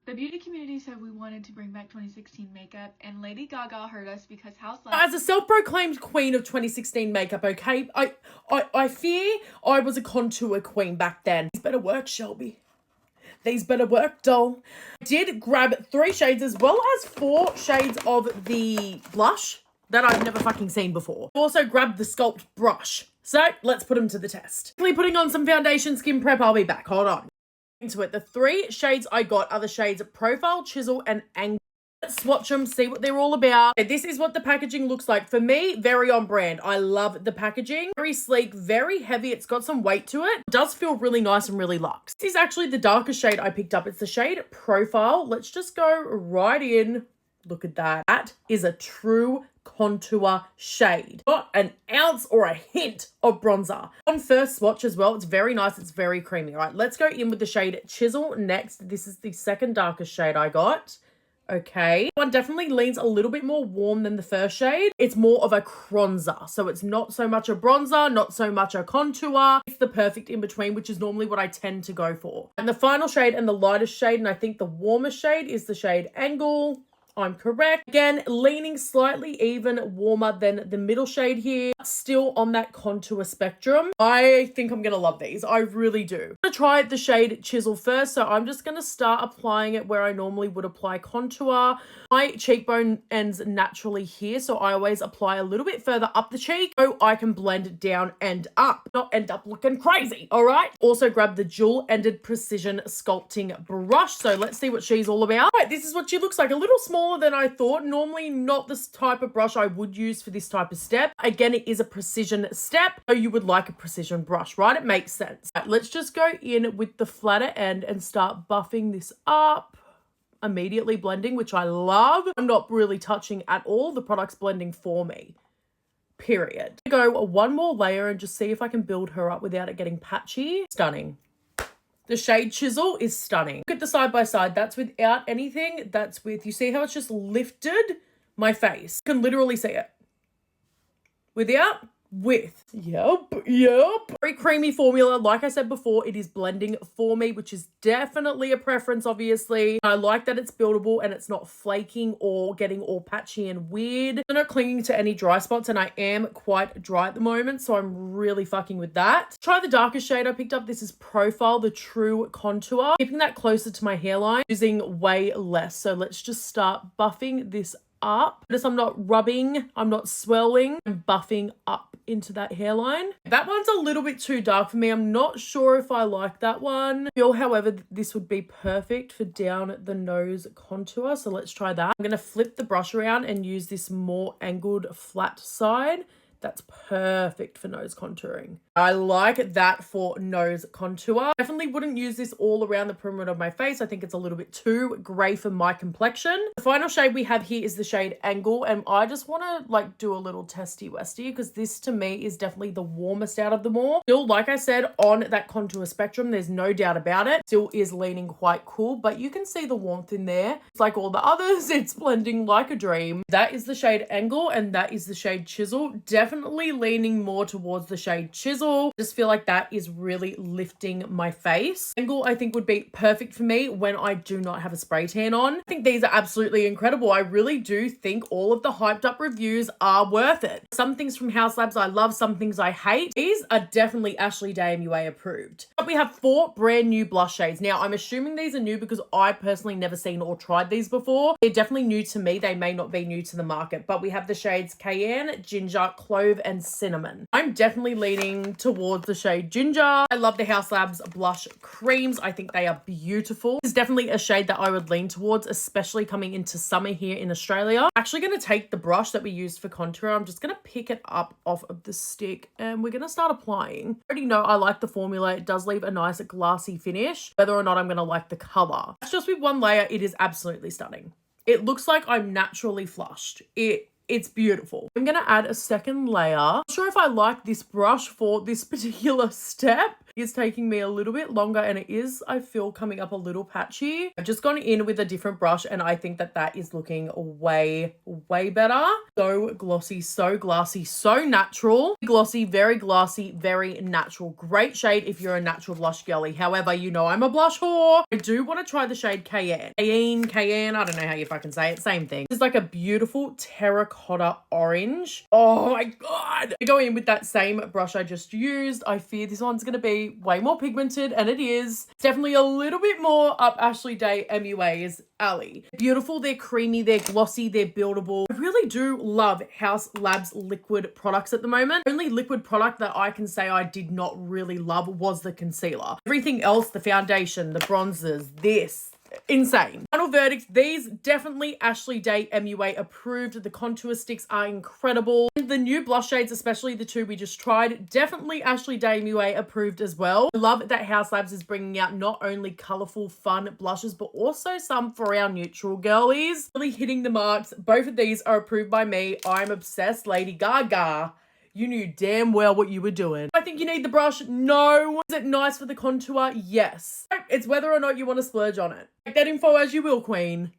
The beauty community said we wanted to bring back 2016 makeup, and Lady Gaga heard us because House Labs... As a self-proclaimed queen of 2016 makeup, okay, I fear I was a contour queen back then. These better work, Shelby. These better work, doll. I did grab 3 shades as well as 4 shades of the blush that I've never fucking seen before. I also grabbed the Sculpt brush. So let's put them to the test. Putting on some foundation, skin prep, I'll be back. Hold on. Into it. The 3 shades I got are the shades Profile, Chisel, and Angle. Let's swatch them, see what they're all about. This is what the packaging looks like. For me, very on brand. I love the packaging. Very sleek, very heavy. It's got some weight to it. It does feel really nice and really luxe. This is actually the darkest shade I picked up. It's the shade Profile. Let's just go right in. Look at that. That is a true contour shade. Not an ounce or a hint of bronzer. On first swatch as well, it's very nice. It's very creamy. All right, let's go in with the shade Chisel next. This is the second darkest shade I got. Okay. One definitely leans a little bit more warm than the first shade. It's more of a bronzer. So it's not so much a bronzer, not so much a contour. It's the perfect in between, which is normally what I tend to go for. And the final shade and the lightest shade, and I think the warmest shade, is the shade Angle. I'm correct. Again, leaning slightly even warmer than the middle shade here. Still on that contour spectrum. I think I'm going to love these. I really do. I'm going to try the shade Chisel first. So I'm just going to start applying it where I normally would apply contour. My cheekbone ends naturally here. So I always apply a little bit further up the cheek so I can blend it down and up. Not end up looking crazy. All right. Also grab the dual-ended precision sculpting brush. So let's see what she's all about. All right, this is what she looks like. A little smaller than I thought. Normally not this type of brush I would use for this type of step. Again, it is a precision step, so you would like a precision brush, right? It makes sense. Right, let's just go in with the flatter end and start buffing this up. Immediately blending, which I love. I'm not really touching at all. The product's blending for me. Period. Go one more layer and just see if I can build her up without it getting patchy. Stunning. The shade Chisel is stunning. Look at the side by side. That's without anything. That's with, you see how it's just lifted my face. You can literally see it. Without, with. Yep. Very creamy formula. Like I said before, it is blending for me, which is definitely a preference, obviously. I like that it's buildable and it's not flaking or getting all patchy and weird. I'm not clinging to any dry spots, and I am quite dry at the moment, so I'm really fucking with that. Try the darkest shade I picked up. This is Profile, the true contour. Keeping that closer to my hairline, using way less. So let's just start buffing this up. Notice I'm not rubbing, I'm not swelling, I'm buffing up into that hairline. That one's a little bit too dark for me. I'm not sure if I like that one. I feel, however, this would be perfect for down the nose contour. So let's try that. I'm going to flip the brush around and use this more angled flat side. That's perfect for nose contouring. I like that for nose contour. Definitely wouldn't use this all around the perimeter of my face. I think it's a little bit too grey for my complexion. The final shade we have here is the shade Angle, and I just want to like do a little testy westy because this to me is definitely the warmest out of them all. Still, like I said, on that contour spectrum, there's no doubt about it. Still is leaning quite cool, but you can see the warmth in there. It's like all the others, it's blending like a dream. That is the shade Angle, and that is the shade Chisel. Definitely leaning more towards the shade Chisel. I just feel like that is really lifting my face. Angle, I think, would be perfect for me when I do not have a spray tan on. I think these are absolutely incredible. I really do think all of the hyped up reviews are worth it. Some things from House Labs I love, some things I hate. These are definitely Ashley Day MUA approved. But we have 4 brand new blush shades. Now, I'm assuming these are new because I personally never seen or tried these before. They're definitely new to me. They may not be new to the market, but we have the shades Cayenne, Ginger, Clove, and Cinnamon. I'm definitely leaning towards the shade Ginger. I love the House Labs blush creams. I think they are beautiful. It's definitely a shade that I would lean towards, especially coming into summer here in Australia. I'm actually going to take the brush that we used for contour. I'm just going to pick it up off of the stick and we're going to start applying. I already know I like the formula. It does leave a nice glassy finish. Whether or not I'm going to like the color. That's just with one layer. It is absolutely stunning. It looks like I'm naturally flushed. It It's beautiful. I'm going to add a second layer. Not sure if I like this brush for this particular step. It's taking me a little bit longer and it is, I feel, coming up a little patchy. I've just gone in with a different brush and I think that that is looking way better. So glossy, so glassy, so natural. Glossy, very glassy, very natural. Great shade if you're a natural blush girly. However, you know I'm a blush whore. I do want to try the shade Cayenne. Cayenne, I don't know how you fucking say it. Same thing. It's like a beautiful terracotta orange. Oh my God. I go in with that same brush I just used. I fear this one's going to be way more pigmented, and it is. It's definitely a little bit more up Ashley Day MUA's alley. Beautiful, they're creamy, they're glossy, they're buildable. I really do love Haus Labs liquid products at the moment. The only liquid product that I can say I did not really love was the concealer. Everything else, the foundation, the bronzers, this, insane. Final verdict, these definitely Ashley Day MUA approved. The contour sticks are incredible. And the new blush shades, especially the two we just tried, definitely Ashley Day MUA approved as well. I love that Haus Labs is bringing out not only colorful, fun blushes, but also some for our neutral girlies. Really hitting the marks. Both of these are approved by me. I'm obsessed. Lady Gaga. You knew damn well what you were doing. I think you need the brush. No. Is it nice for the contour? Yes. It's whether or not you want to splurge on it. Take that info as you will, queen.